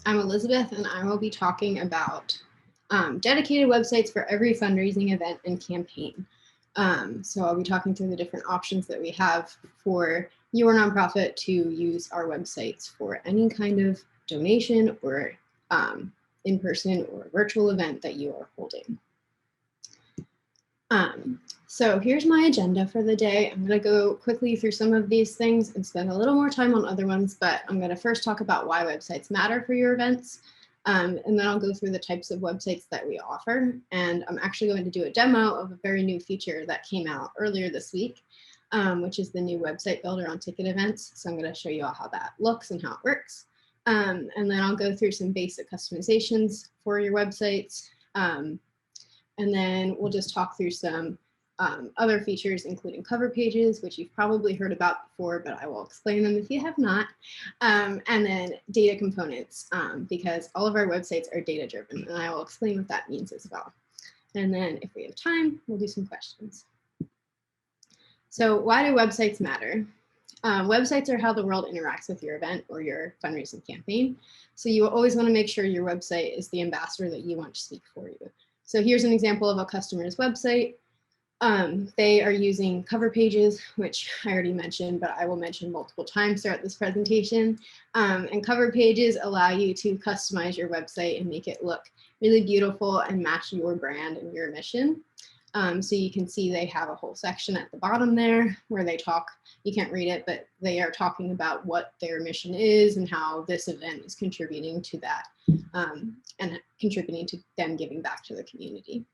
I'm Elizabeth, and I will be talking about dedicated websites for every fundraising event and campaign. So I'll be talking through the different options that we have for your nonprofit to use our websites for any kind of donation or in-person or virtual event that you are holding. So here's my agenda for the day. I'm going to go quickly through some of these things and spend a little more time on other ones, but I'm going to first talk about why websites matter for your events. And then I'll go through the types of websites that we offer. And I'm actually going to do a demo of a very new feature that came out earlier this week, which is the new website builder on ticket events. So I'm going to show you all how that looks and how it works. And then I'll go through some basic customizations for your websites. And then we'll just talk through some other features, including cover pages, which you've probably heard about before, but I will explain them if you have not. And then data components, because all of our websites are data-driven, and I will explain what that means as well. And then if we have time, we'll do some questions. So why do websites matter? Websites are how the world interacts with your event or your fundraising campaign. So you always want to make sure your website is the ambassador that you want to speak for you. So here's an example of a customer's website. They are using cover pages, which I already mentioned, but I will mention multiple times throughout this presentation. And cover pages allow you to customize your website and make it look really beautiful and match your brand and your mission. So you can see they have a whole section at the bottom there where they talk, you can't read it, but they are talking about what their mission is and how this event is contributing to that and contributing to them giving back to the community.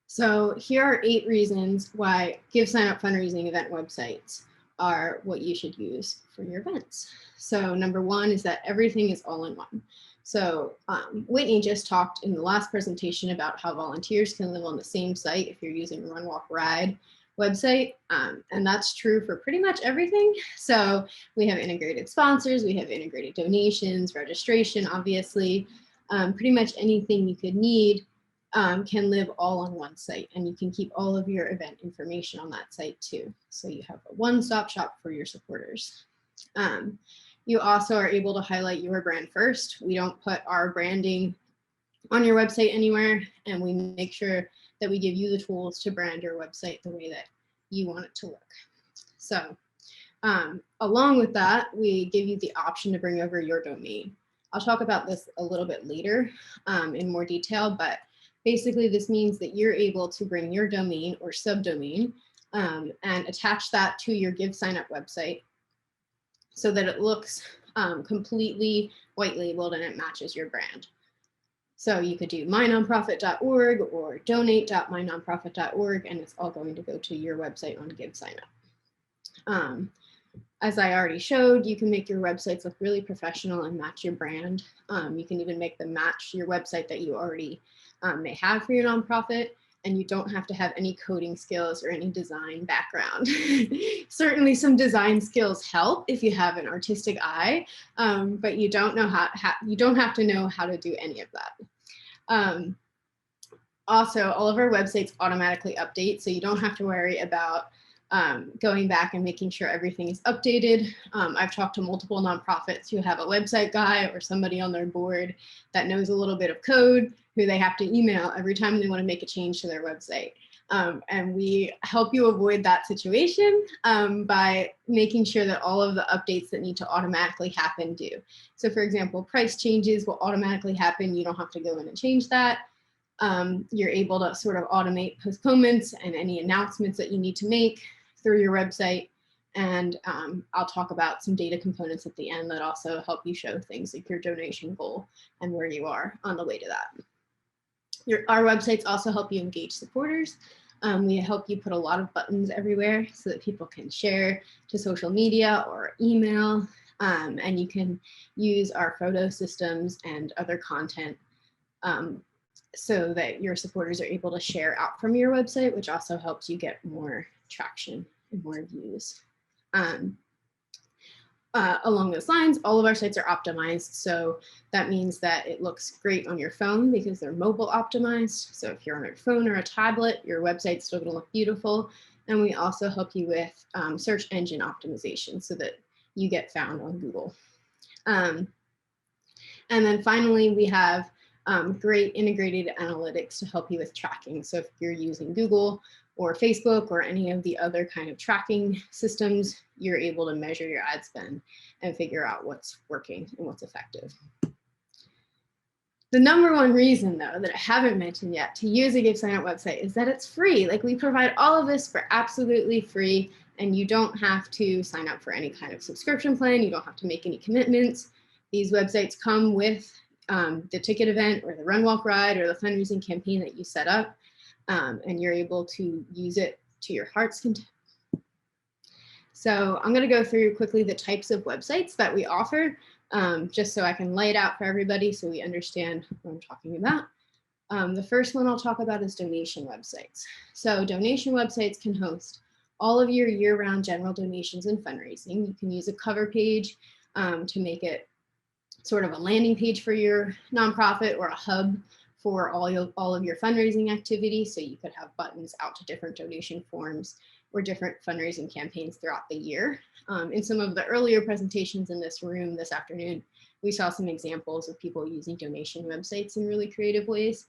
So here are 8 reasons why GiveSignup fundraising event websites are what you should use for your events. So number 1 is that everything is all in one. So Whitney just talked in the last presentation about how volunteers can live on the same site if you're using RunWalkRide website, and that's true for pretty much everything. So we have integrated sponsors, we have integrated donations, registration, obviously, pretty much anything you could need can live all on one site, and you can keep all of your event information on that site too. So you have a one-stop shop for your supporters. You also are able to highlight your brand first. We don't put our branding on your website anywhere, and we make sure that we give you the tools to brand your website the way that you want it to look. So along with that, we give you the option to bring over your domain. I'll talk about this a little bit later in more detail, but basically this means that you're able to bring your domain or subdomain and attach that to your GiveSignup website so that it looks completely white labeled and it matches your brand. So you could do mynonprofit.org or donate.mynonprofit.org, and it's all going to go to your website on GiveSignup. As I already showed, you can make your websites look really professional and match your brand. You can even make them match your website that you already may have for your nonprofit, and you don't have to have any coding skills or any design background. Certainly some design skills help if you have an artistic eye, but you don't have to know how to do any of that. Also, all of our websites automatically update, so you don't have to worry about going back and making sure everything is updated. I've talked to multiple nonprofits who have a website guy or somebody on their board that knows a little bit of code who they have to email every time they want to make a change to their website. And we help you avoid that situation by making sure that all of the updates that need to automatically happen do. So for example, price changes will automatically happen. You don't have to go in and change that. You're able to sort of automate postponements and any announcements that you need to make through your website. And I'll talk about some data components at the end that also help you show things like your donation goal and where you are on the way to that. Our websites also help you engage supporters. We help you put a lot of buttons everywhere so that people can share to social media or email, and you can use our photo systems and other content so that your supporters are able to share out from your website, which also helps you get more traction and more views. Along those lines, all of our sites are optimized. So that means that it looks great on your phone because they're mobile optimized. So if you're on your phone or a tablet, your website's still gonna look beautiful. And we also help you with search engine optimization so that you get found on Google. And then finally, we have great integrated analytics to help you with tracking. So if you're using Google or Facebook or any of the other kind of tracking systems, you're able to measure your ad spend and figure out what's working and what's effective. The number one reason, though, that I haven't mentioned yet to use a GiveSignup website is that it's free. Like, we provide all of this for absolutely free, and you don't have to sign up for any kind of subscription plan. You don't have to make any commitments. These websites come with the ticket event or the RunWalkRide or the fundraising campaign that you set up, and you're able to use it to your heart's content. So I'm going to go through quickly the types of websites that we offer, just so I can lay it out for everybody so we understand what I'm talking about. The first one I'll talk about is donation websites. So donation websites can host all of your year-round general donations and fundraising. You can use a cover page to make it sort of a landing page for your nonprofit or a hub for all of your fundraising activities. So you could have buttons out to different donation forms or different fundraising campaigns throughout the year. In some of the earlier presentations in this room this afternoon, we saw some examples of people using donation websites in really creative ways.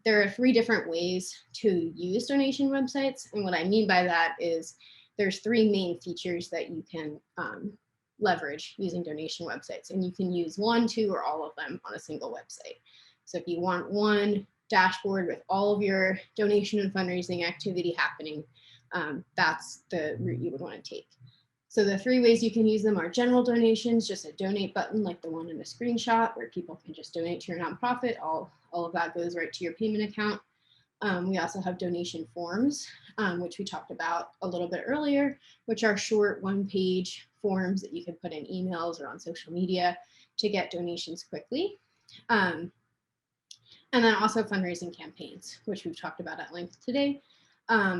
There are 3 different ways to use donation websites. And what I mean by that is there's 3 main features that you can leverage using donation websites. And you can use 1, 2, or all of them on a single website. So if you want one dashboard with all of your donation and fundraising activity happening, that's the route you would want to take. So the 3 ways you can use them are general donations, just a donate button like the one in the screenshot where people can just donate to your nonprofit. All of that goes right to your payment account. We also have donation forms, which we talked about a little bit earlier, which are short 1-page forms that you can put in emails or on social media to get donations quickly. And then also fundraising campaigns, which we've talked about at length today.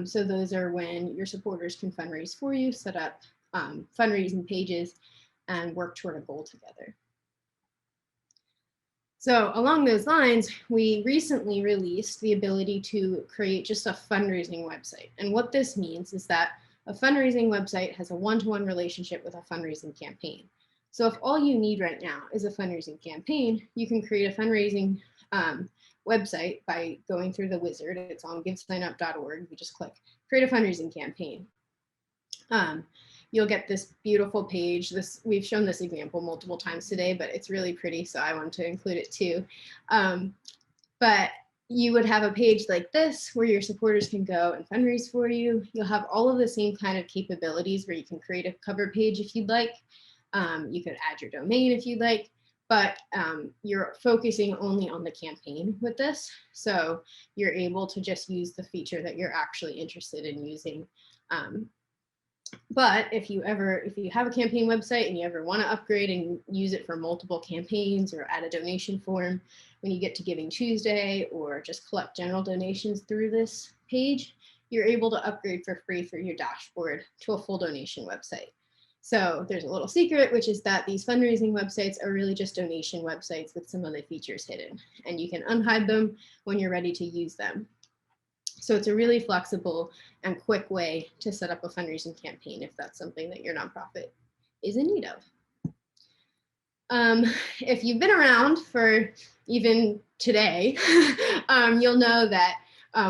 So those are when your supporters can fundraise for you, set up fundraising pages, and work toward a goal together. So along those lines, we recently released the ability to create just a fundraising website. And what this means is that a fundraising website has a one-to-one relationship with a fundraising campaign. So if all you need right now is a fundraising campaign, you can create a fundraising website by going through the wizard. It's on GiveSignup.org. You just click create a fundraising campaign. You'll get this beautiful page. We've shown this example multiple times today, but it's really pretty, so I want to include it too. But you would have a page like this where your supporters can go and fundraise for you. You'll have all of the same kind of capabilities where you can create a cover page if you'd like. You could add your domain if you'd like, but you're focusing only on the campaign with this. So you're able to just use the feature that you're actually interested in using. But if you have a campaign website and you ever want to upgrade and use it for multiple campaigns or add a donation form, when you get to Giving Tuesday or just collect general donations through this page, you're able to upgrade for free through your dashboard to a full donation website. So there's a little secret, which is that these fundraising websites are really just donation websites with some of the features hidden, and you can unhide them when you're ready to use them. So it's a really flexible and quick way to set up a fundraising campaign if that's something that your nonprofit is in need of. If you've been around for even today, you'll know that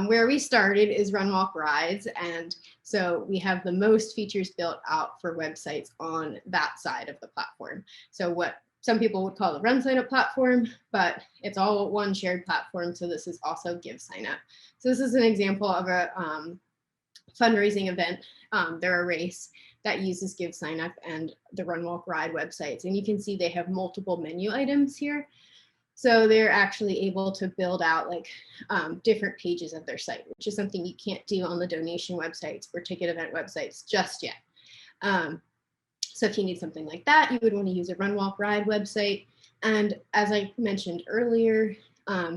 where we started is RunWalkRides, and so we have the most features built out for websites on that side of the platform. So what some people would call the RunSignup platform, but it's all one shared platform. So this is also GiveSignup. So this is an example of a fundraising event. They're a race that uses GiveSignup and the RunWalkRide websites. And you can see they have multiple menu items here. So they're actually able to build out like different pages of their site, which is something you can't do on the donation websites or ticket event websites just yet. So if you need something like that, you would want to use a RunWalkRide website. And as I mentioned earlier,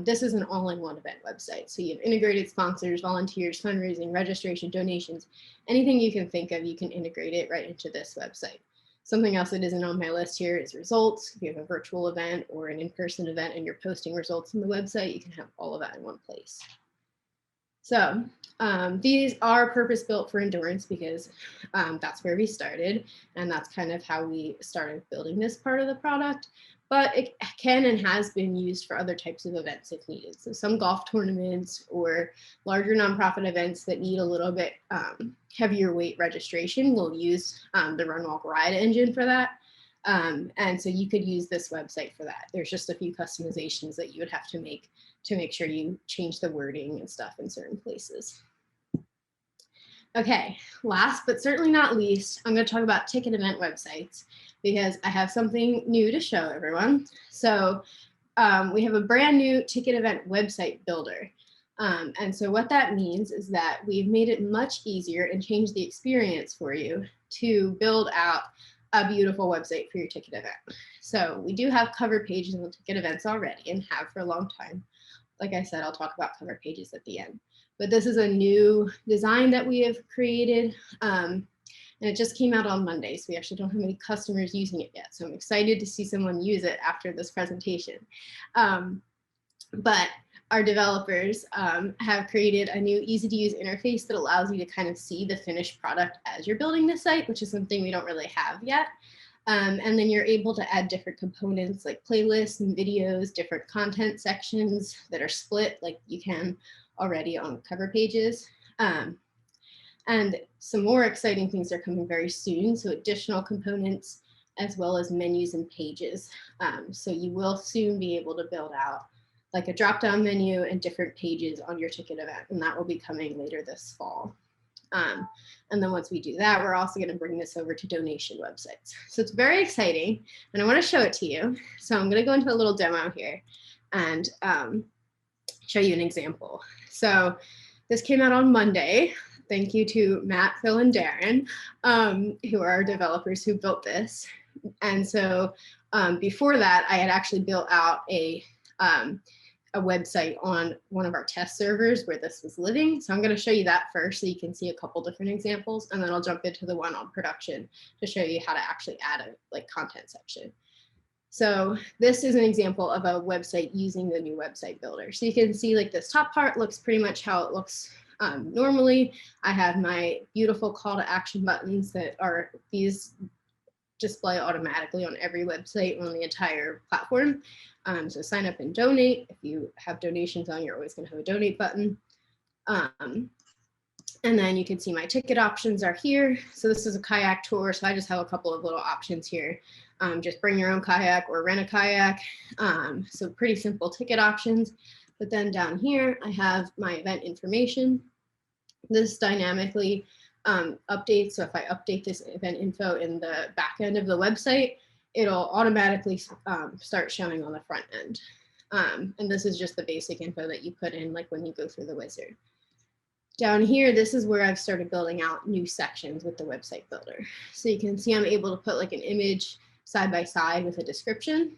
this is an all-in-one event website. So you have integrated sponsors, volunteers, fundraising, registration, donations, anything you can think of, you can integrate it right into this website. Something else that isn't on my list here is results. If you have a virtual event or an in-person event and you're posting results on the website, you can have all of that in one place. So These are purpose-built for endurance because that's where we started, and that's kind of how we started building this part of the product. But it can and has been used for other types of events if needed. So some golf tournaments or larger nonprofit events that need a little bit heavier weight registration will use the RunWalkRide engine for that. And so you could use this website for that. There's just a few customizations that you would have to make sure you change the wording and stuff in certain places. Okay, last but certainly not least, I'm going to talk about ticket event websites because I have something new to show everyone. So we have a brand new ticket event website builder. And so what that means is that we've made it much easier and changed the experience for you to build out a beautiful website for your ticket event. So we do have cover pages on ticket events already and have for a long time. Like I said, I'll talk about cover pages at the end. But this is a new design that we have created. And it just came out on Monday, so we actually don't have any customers using it yet. So I'm excited to see someone use it after this presentation. But our developers have created a new easy-to-use interface that allows you to kind of see the finished product as you're building the site, which is something we don't really have yet. And then you're able to add different components like playlists and videos, different content sections that are split like you can already on cover pages. And some more exciting things are coming very soon. So additional components as well as menus and pages. So you will soon be able to build out like a drop-down menu and different pages on your ticket event. And that will be coming later this fall. And then once we do that, we're also going to bring this over to donation websites. So it's very exciting and I want to show it to you. So I'm going to go into a little demo here and show you an example. So this came out on Monday. Thank you to Matt, Phil, and Darren, who are our developers who built this. And so before that, I had actually built out a website on one of our test servers where this was living. So I'm going to show you that first so you can see a couple different examples, and then I'll jump into the one on production to show you how to actually add a like content section. So this is an example of a website using the new website builder. So you can see like this top part looks pretty much how it looks normally. I have my beautiful call to action buttons that are these display automatically on every website on the entire platform. So sign up and donate. If you have donations on, you're always going to have a donate button. And then you can see my ticket options are here. So this is a kayak tour. So I just have a couple of little options here. Just bring your own kayak or rent a kayak. So pretty simple ticket options. But then down here, I have my event information. This dynamically updates. So if I update this event info in the back end of the website, it'll automatically start showing on the front end. And this is just the basic info that you put in like when you go through the wizard. Down here, this is where I've started building out new sections with the website builder. So you can see I'm able to put like an image side by side with a description.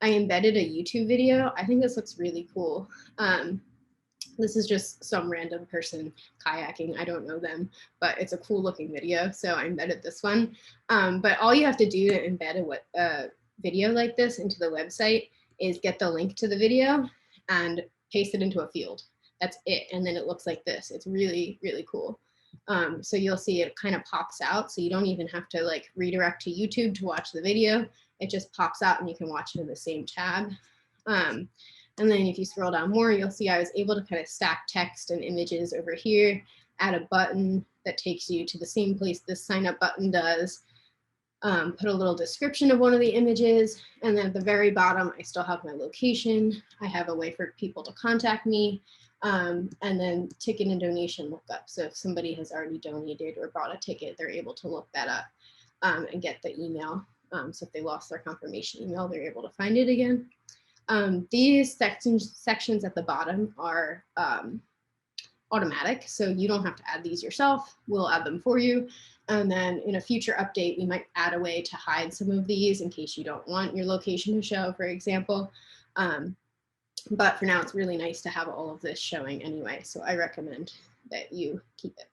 I embedded a YouTube video. I think this looks really cool. This is just some random person kayaking. I don't know them, but it's a cool looking video. So I embedded this one. But all you have to do to embed a video like this into the website is get the link to the video and paste it into a field. That's it. And then it looks like this. It's really, really cool. So you'll see it kind of pops out. So you don't even have to like redirect to YouTube to watch the video. It just pops out and you can watch it in the same tab. And then if you scroll down more, you'll see I was able to kind of stack text and images over here, add a button that takes you to the same place this sign up button does, put a little description of one of the images, and then at the very bottom, I still have my location. I have a way for people to contact me, and then ticket and donation lookup. So if somebody has already donated or bought a ticket, they're able to look that up and get the email. So if they lost their confirmation email, they're able to find it again. These sections at the bottom are automatic, so you don't have to add these yourself. We'll add them for you. And then in a future update, we might add a way to hide some of these in case you don't want your location to show, for example. But for now, it's really nice to have all of this showing anyway, so I recommend that you keep it.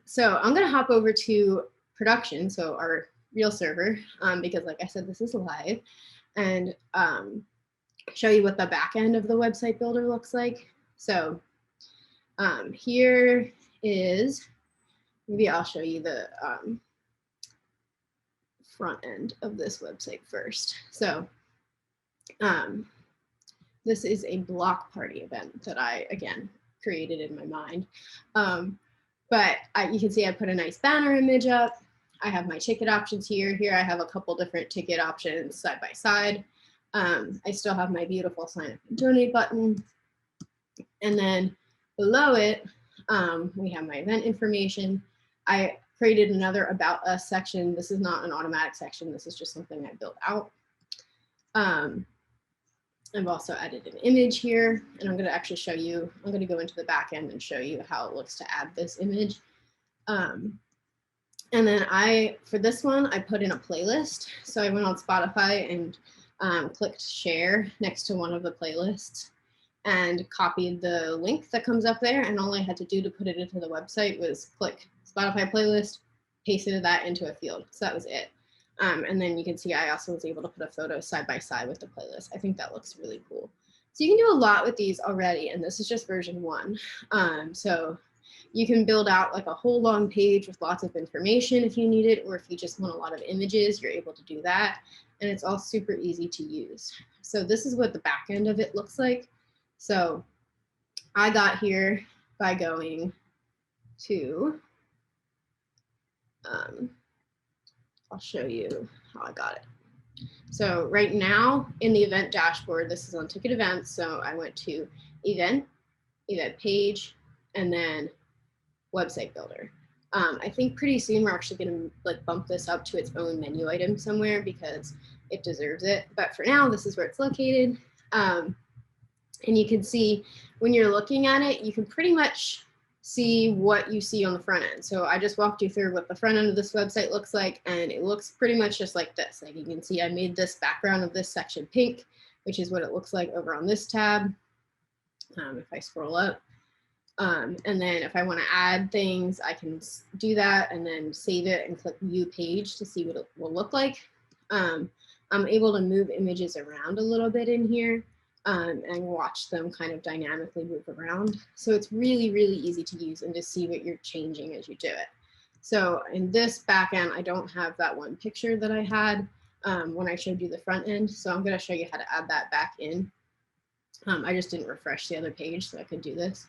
So I'm going to hop over to production, so our real server, because like I said, this is live, and show you what the back end of the website builder looks like. So Here is, maybe I'll show you the front end of this website first. So this is a block party event that I, again, created in my mind. But you can see I put a nice banner image up. I have my ticket options here. Here I have a couple different ticket options side by side. I still have my beautiful sign up and donate button. And then below it, we have my event information. I created another About Us section. This is not an automatic section. This is just something I built out. I've also added an image here, and I'm going to actually show you, I'm going to go into the back end and show you how it looks to add this image. And then for this one, I put in a playlist. So I went on Spotify and clicked share next to one of the playlists and copied the link that comes up there. And all I had to do to put it into the website was click Spotify playlist, pasted that into a field. So that was it. And then you can see I also was able to put a photo side by side with the playlist. I think that looks really cool. So you can do a lot with these already, and this is just version 1. So you can build out like a whole long page with lots of information if you need it, or if you just want a lot of images, you're able to do that. And it's all super easy to use. So this is what the back end of it looks like. So I got here by going to, I'll show you how I got it. So right now in the event dashboard, this is on ticket events. So I went to event page, and then website builder. I think pretty soon we're actually going to like bump this up to its own menu item somewhere because it deserves it. But for now, this is where it's located. And you can see when you're looking at it, you can pretty much see what you see on the front end. So I just walked you through what the front end of this website looks like, and it looks pretty much just like this. Like you can see I made this background of this section pink, which is what it looks like over on this tab. If I scroll up. And then if I want to add things, I can do that and then save it and click view page to see what it will look like. I'm able to move images around a little bit in here. And watch them kind of dynamically move around. So it's really, really easy to use and to see what you're changing as you do it. So in this back end, I don't have that one picture that I had when I showed you the front end. So I'm going to show you how to add that back in. I just didn't refresh the other page so I could do this.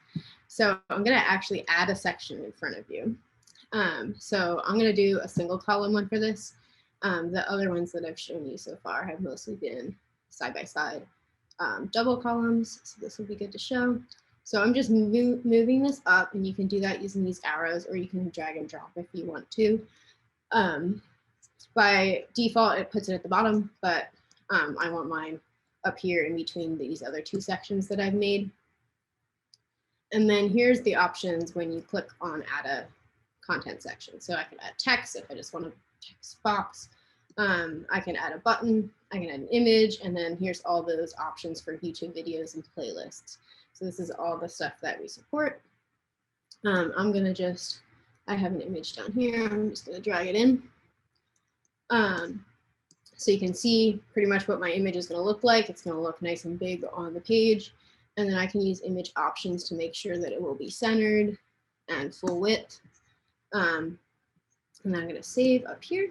So I'm going to actually add a section in front of you. So I'm going to do a single column one for this. The other ones that I've shown you so far have mostly been side by side. Double columns, so this will be good to show. So I'm just moving this up, and you can do that using these arrows, or you can drag and drop if you want to. By default, it puts it at the bottom, but I want mine up here in between these other two sections that I've made. And then here's the options when you click on add a content section. So I can add text if I just want a text box. I can add a button, I can add an image, and then here's all those options for YouTube videos and playlists. So this is all the stuff that we support. I'm going to just, I have an image down here. I'm just going to drag it in. So you can see pretty much what my image is going to look like. It's going to look nice and big on the page. And then I can use image options to make sure that it will be centered and full width. And then I'm going to save up here.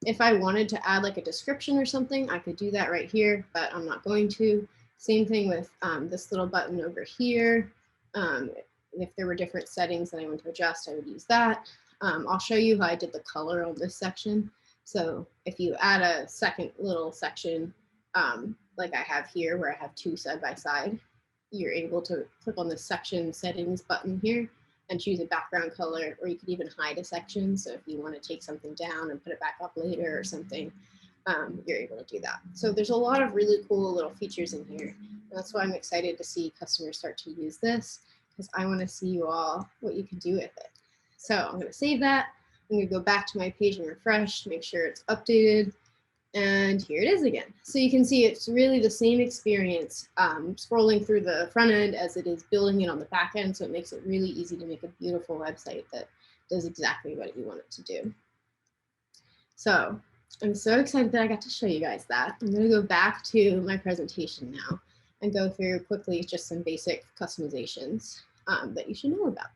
If I wanted to add like a description or something, I could do that right here, but I'm not going to. Same thing with this little button over here. If there were different settings that I want to adjust, I would use that. I'll show you how I did the color on this section. So if you add a second little section, like I have here where I have two side by side, you're able to click on the section settings button here and choose a background color, or you could even hide a section. So if you want to take something down and put it back up later or something, you're able to do that. So there's a lot of really cool little features in here. And that's why I'm excited to see customers start to use this, because I want to see you all what you can do with it. So I'm going to save that. I'm going to go back to my page and refresh to make sure it's updated. And here it is again. So you can see it's really the same experience scrolling through the front end as it is building it on the back end. So it makes it really easy to make a beautiful website that does exactly what you want it to do. So I'm so excited that I got to show you guys that. I'm going to go back to my presentation now and go through quickly just some basic customizations. that you should know about.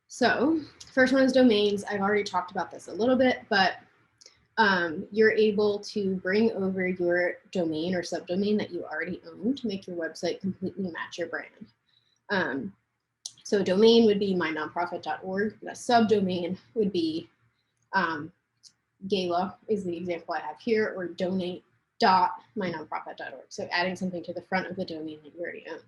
So first one is domains. I've already talked about this a little bit, but you're able to bring over your domain or subdomain that you already own to make your website completely match your brand. So a domain would be mynonprofit.org. A subdomain would be Gala is the example I have here, or donate.mynonprofit.org. So adding something to the front of the domain that you already own.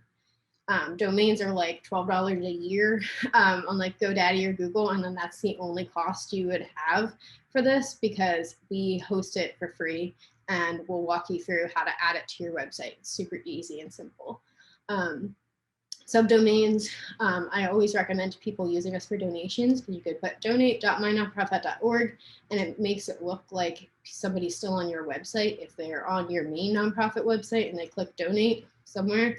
Domains are like $12 a year on like GoDaddy or Google, and then that's the only cost you would have for this, because we host it for free and we'll walk you through how to add it to your website. It's super easy and simple. Subdomains, I always recommend to people using us for donations, because you could put donate.mynonprofit.org and it makes it look like somebody's still on your website if they're on your main nonprofit website and they click donate somewhere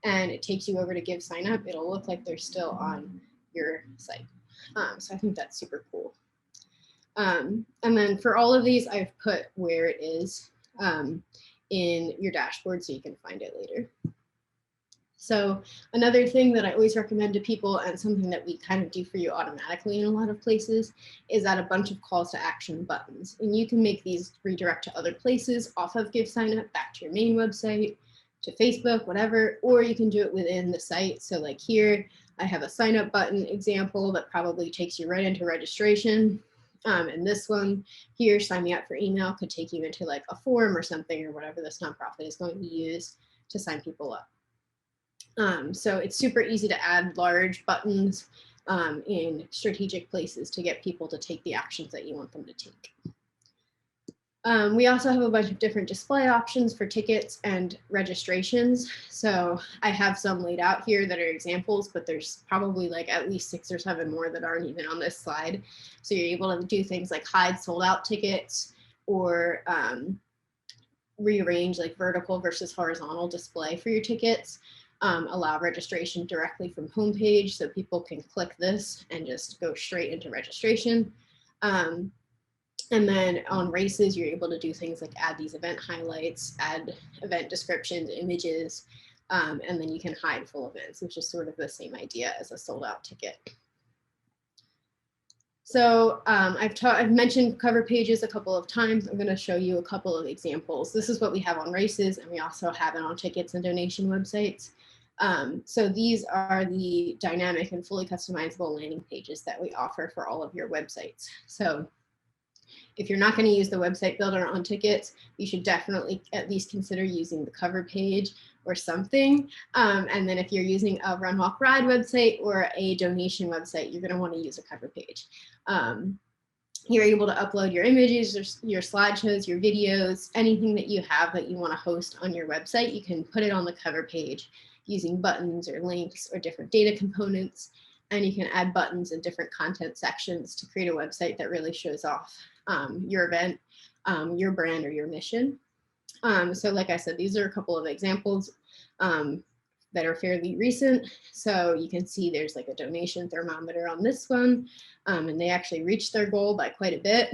and it takes you over to GiveSignup, it'll look like they're still on your site. So I think that's super cool. And then for all of these, I've put where it is in your dashboard so you can find it later. So another thing that I always recommend to people, and something that we kind of do for you automatically in a lot of places, is add a bunch of calls to action buttons. And you can make these redirect to other places off of GiveSignup, back to your main website, to Facebook, whatever, or you can do it within the site. So like here, I have a sign up button example that probably takes you right into registration. And this one here, sign me up for email, could take you into like a form or something, or whatever this nonprofit is going to use to sign people up. So it's super easy to add large buttons in strategic places to get people to take the actions that you want them to take. We also have a bunch of different display options for tickets and registrations. So I have some laid out here that are examples, but there's probably like at least 6 or 7 more that aren't even on this slide. So you're able to do things like hide sold out tickets, or rearrange like vertical versus horizontal display for your tickets. Allow registration directly from homepage, so people can click this and just go straight into registration. And then on races, you're able to do things like add these event highlights, add event descriptions, images, and then you can hide full events, which is sort of the same idea as a sold out ticket. So I've mentioned cover pages a couple of times. I'm going to show you a couple of examples. This is what we have on races, and we also have it on tickets and donation websites. So these are the dynamic and fully customizable landing pages that we offer for all of your websites. So if you're not going to use the website builder on tickets, you should definitely at least consider using the cover page or something. And then if you're using a RunWalkRide website or a donation website, you're going to want to use a cover page. You're able to upload your images, your slideshows, your videos, anything that you have that you want to host on your website. You can put it on the cover page using buttons or links or different data components. And you can add buttons in different content sections to create a website that really shows off your event, your brand, or your mission. So like I said, these are a couple of examples that are fairly recent. So you can see there's like a donation thermometer on this one, and they actually reached their goal by quite a bit.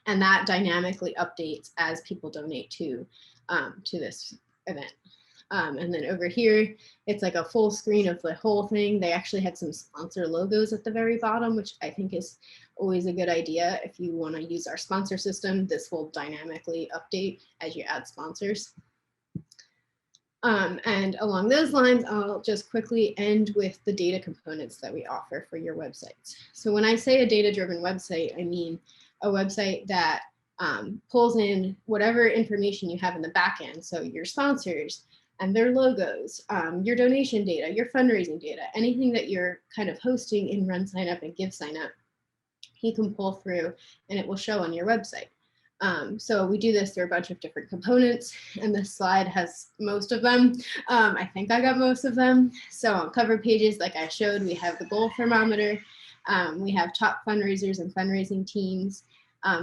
And that dynamically updates as people donate to this event. And then over here, it's like a full screen of the whole thing. They actually had some sponsor logos at the very bottom, which I think is always a good idea. If you want to use our sponsor system, this will dynamically update as you add sponsors. And along those lines, I'll just quickly end with the data components that we offer for your websites. So when I say a data-driven website, I mean a website that pulls in whatever information you have in the back end. So your sponsors and their logos, your donation data, your fundraising data, anything that you're kind of hosting in RunSignup and GiveSignup, you can pull through and it will show on your website. So we do this through a bunch of different components, and this slide has most of them. I think I got most of them. So on cover pages, like I showed, we have the goal thermometer. We have top fundraisers and fundraising teams,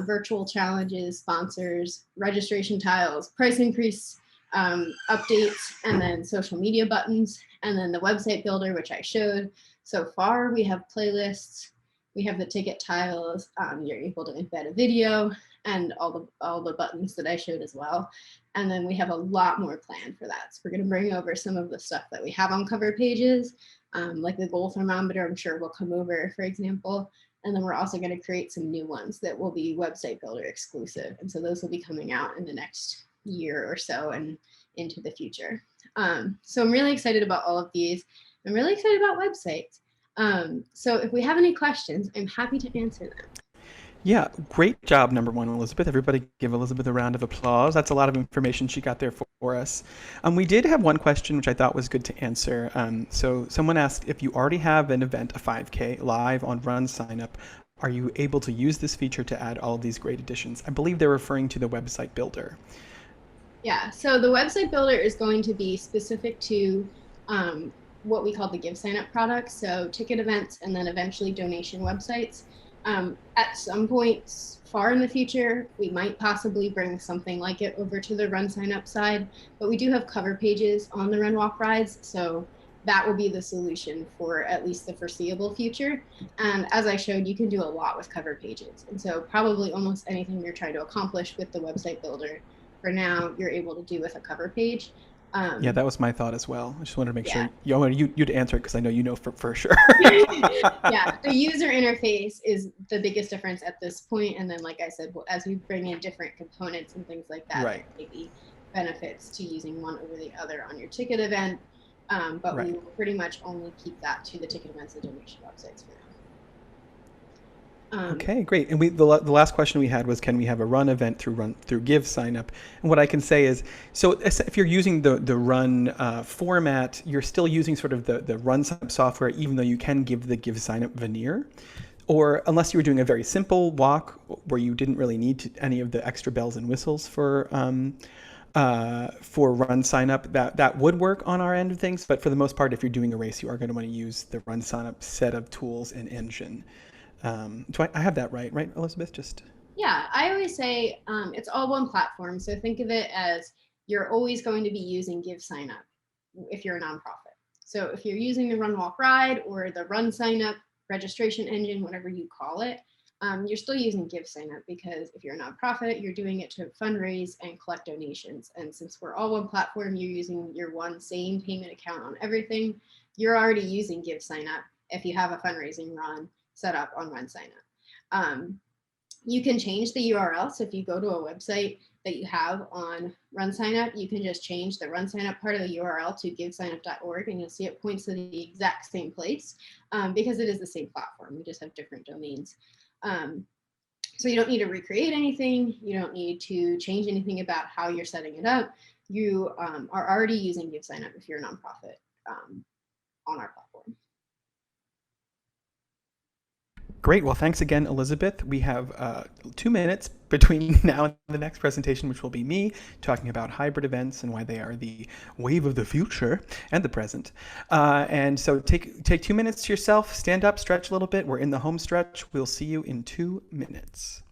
virtual challenges, sponsors, registration tiles, price increase updates, and then social media buttons, and then the website builder, which I showed. So far, we have playlists, We have the ticket tiles. You're able to embed a video and all the buttons that I showed as well. And then we have a lot more planned for that. So we're going to bring over some of the stuff that we have on cover pages, like the goal thermometer, I'm sure will come over, for example. And then we're also going to create some new ones that will be website builder exclusive. And so those will be coming out in the next year or so and into the future. So I'm really excited about all of these. I'm really excited about websites. So if we have any questions, I'm happy to answer them. Yeah, great job, number one, Elizabeth. Everybody give Elizabeth a round of applause. That's a lot of information she got there for us. We did have one question which I thought was good to answer. So someone asked, if you already have an event, a 5K, live on RunSignup, are you able to use this feature to add all of these great additions? I believe they're referring to the website builder. Yeah, so the website builder is going to be specific to what we call the GiveSignup product, so ticket events and then eventually donation websites. At some point far in the future, we might possibly bring something like it over to the RunSignup side, but we do have cover pages on the RunWalkRides, so that will be the solution for at least the foreseeable future. And as I showed, you can do a lot with cover pages. And so probably almost anything you're trying to accomplish with the website builder for now, you're able to do with a cover page. Yeah, that was my thought as well. I just wanted to make Yeah. sure you'd answer it because I know you know for sure. Yeah, the user interface is the biggest difference at this point. And then, like I said, as we bring in different components and things like that, Right. there may be benefits to using one over the other on your ticket event. But Right. we will pretty much only keep that to the ticket events and donation websites for now. Okay, great. And the last question we had was, can we have a run event through GiveSignup? And what I can say is, so if you're using the run format, you're still using sort of the RunSignup software, even though you can give the GiveSignup veneer. Or unless you were doing a very simple walk where you didn't really need any of the extra bells and whistles for RunSignup, that would work on our end of things. But for the most part, if you're doing a race, you are going to want to use the RunSignup set of tools and engine. Do I have that right, Elisabeth? Just Yeah, I always say it's all one platform. So think of it as you're always going to be using GiveSignup if you're a nonprofit. So if you're using the RunWalkRide or the RunSignup registration engine, whatever you call it, you're still using GiveSignup because if you're a nonprofit, you're doing it to fundraise and collect donations. And since we're all one platform, you're using your one same payment account on everything. You're already using GiveSignup if you have a fundraising run set up on RunSignup. You can change the URL. So if you go to a website that you have on RunSignup, you can just change the RunSignup part of the URL to givesignup.org, and you'll see it points to the exact same place because it is the same platform. We just have different domains. So you don't need to recreate anything. You don't need to change anything about how you're setting it up. You are already using GiveSignup if you're a nonprofit on our platform. great. Well, thanks again, Elizabeth. We have 2 minutes between now and the next presentation, which will be me talking about hybrid events and why they are the wave of the future and the present. And so take 2 minutes to yourself, stand up, stretch a little bit. We're in the home stretch. We'll see you in 2 minutes.